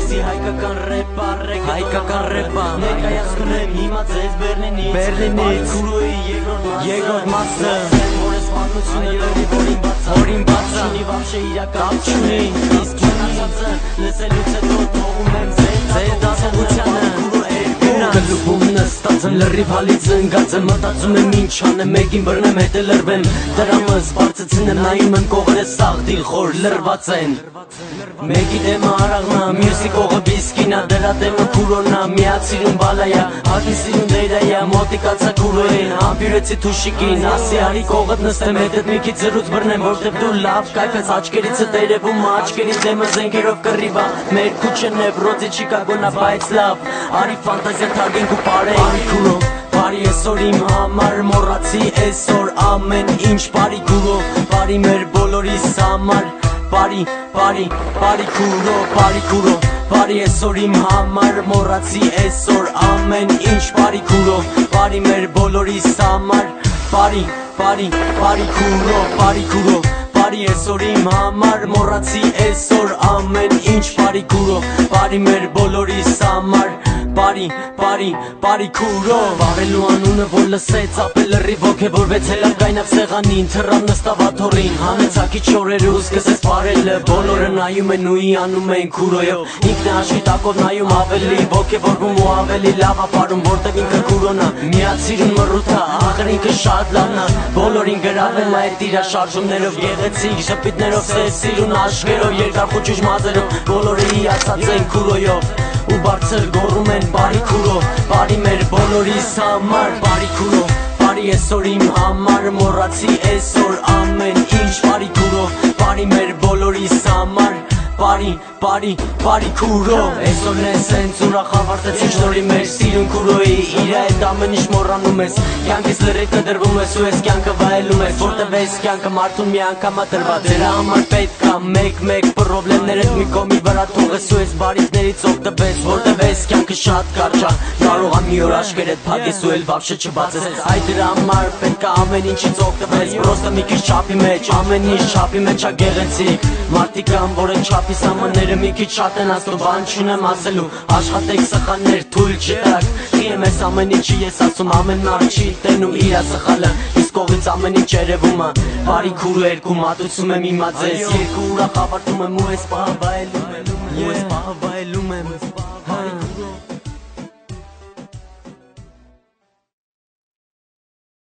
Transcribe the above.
Այսպիսի հայկական ռեպա, հայկական ռեպա ներկայացնում եմ հիմա ձեզ Բեռլինից երկրորդ մասը որ ես մանությունը լրի որին բացա Չունի վաբշե իրական չունի Իսկ մնացածը լսելուց հետո թողում եմ ձեր դասողությանը Գլուբում նստած եմ լրիվ հալից ընգած եմ մտածում եմ ինչ անեմ մեկին բռնեմ հետը լրվեմ Դրամս բարձեցնեմ նայում եմ կողերը սաղ դիլխոր լրված են Մեկի դեմը արաղնա, մյուսի կողը բիսկինա Դրա դեմը կուրոնա, միացիրում բալայա Հագի սիրուն դերայա, մոտիկացա կուրոյին Համբյուրեցի թուշիկին, ասի արի կողըտ նստեմ հետըտ մի քիչ զրուց բռնեմ Որտև դու լավ կայֆես աչկերիցը տերևում աչկերի դեմը զենքերով կռիվա Մեր քուչը նևրոզի Չիկագոնա բայց լավ Արի ֆանտազիա թարգենք ու պարեի Կուրո, բարի այսօր իմ համար մոռացի այսօր ամեն ինչ Բարի կուրո, բարի մեր բոլորիս համար Բարի կուրո, բարի այսօր իմ համար մոռացի այսօր ամեն ինչ Բարի կուրո, բարի մեր բոլորիս համար Բարի կուրո, բարի այսօր իմ համար մոռացի այսօր ամեն ինչ Բարի կուրո, բարի մեր բոլորիս համար Բարի կուրո Վարելու անունը որ լսեց ապել լրիվ ոգևորվեց հելավ գայնավ սեղանին Թռավ նստավ աթոռին հանեցակի չորեր ու սկսեց վարելը Բոլորը նայում են ու անում են կուրոյով Ինքն է աշխի տակով նայում ավելի ոգևորվում ու ավելի լավ ապարում Որտև ինքը կուրոնա միացիրուն մռութա աղրինքը շատ լավնա Բոլորին գրավել այդ իրա շարժումներով գեղեցիկ Շպիտներով սես սիրուն աշկերով երկար խուճուժ մազերով Բոլորը հիացած են կուրոյով ու բարձր գոռում են բարի կուրո Բարի մեր բոլորիս համար Բարի կուրո, բարի այսօր իմ համար Մոռացի այսօր ամեն ինչ Բարի կուրո, բարի մեր բոլորիս համար Բարի կուրո Այսօրն է սենց ուրախ ավարտեցին շնորհի մեր սիրուն կուրոյի Իրա հետ ամեն ինչ մոռանում ես Կյանքից լրիվ կդրվում ես ու ես կյանքը վայելում ես Որտև ես կյանքը մարդուն մի անգամ ադրված Ձերա համար պետք է մեկ պրոբլեմներդ մի կողմի վրա թողես ու ես բարիքներից օգտվես Որտև ես կյանքը շատ կարճ է Կարող է մի օր աշկերդ փակես ու էլ վաբշե չբացես Այդ դրա համար պետք է ամեն ինչից օգտվես Պրոստը մի քիչ չափի մեջ Ամեն ինչ չափի մեջ է գեղեցիկ Մարդիկ կան որ են չափի սահմանները մի քիչ շատ են ասում Բան չունեմ ասելու Աշխատեք սխալներ թույլ չտաք Խիեմ ես ամեն ինչի ես ասում Ամեն մարդ չի տենում իրա սխալը Իսկ կողից ամեն ինչ երևում է Բարի կուրո երկու մատուցում եմ իմա ձեզ Երկու ուրախ ավարտում եմ ու ես պահը վայելում եմ